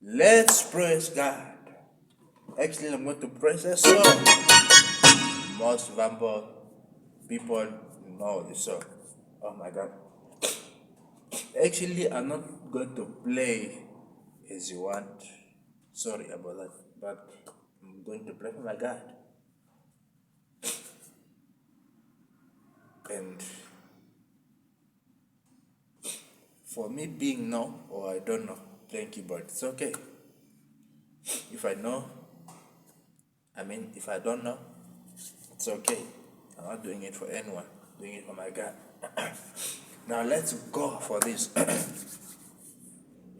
Let's praise God. Actually, I'm going to praise a song. Most vampire people know the song. Oh my God. Actually, I'm not going to play as you want. Sorry about that. But I'm going to play for my God. And for me being no or I don't know, thank you, but it's okay. If I know, if I don't know, it's okay. I'm not doing it for anyone. I'm doing it for my God. Now let's go for this.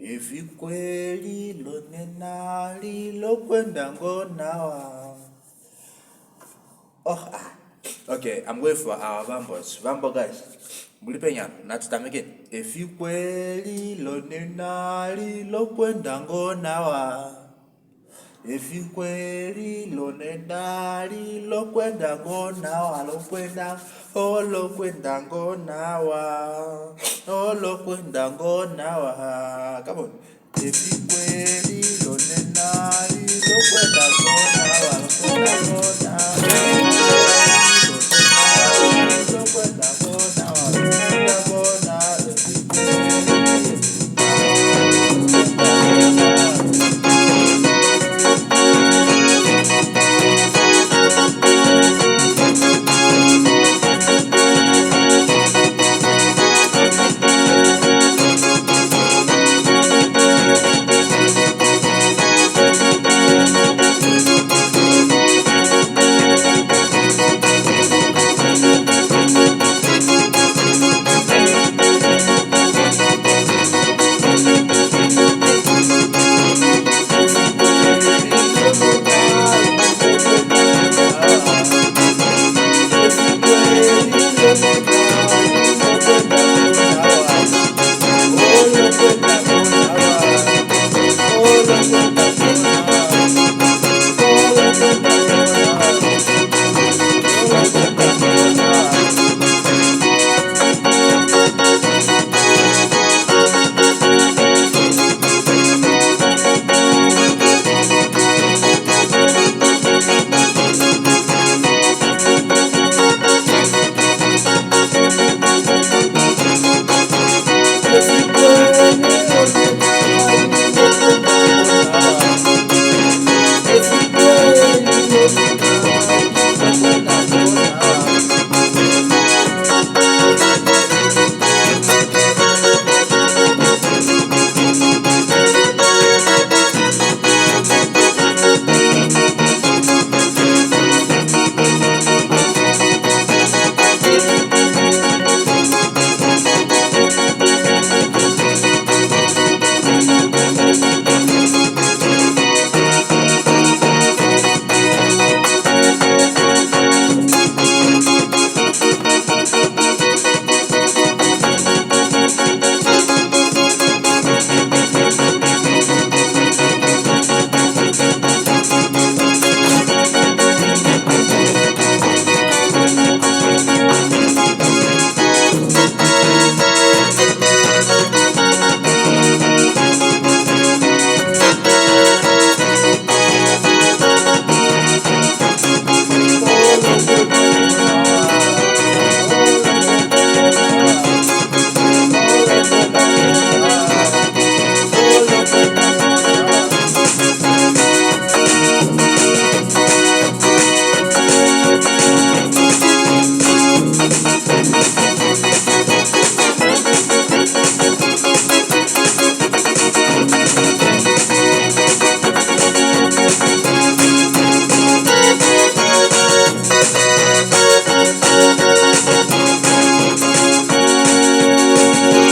Ifikweli lonenali lokwenda ngonawa. Okay, I'm going for our Vambos. Vambo guys. Mulipenya, not time again. Ifikweli lonenali lokwenda ngonawa. Ifikweli lonenali lokwenda ngonawa lokwenda. Oh lokwenda ngonawa. Oh lokwenda ngonawa. Come on. Ifikweli lonenali lokwenda ngonawa lokwenda ngonawa.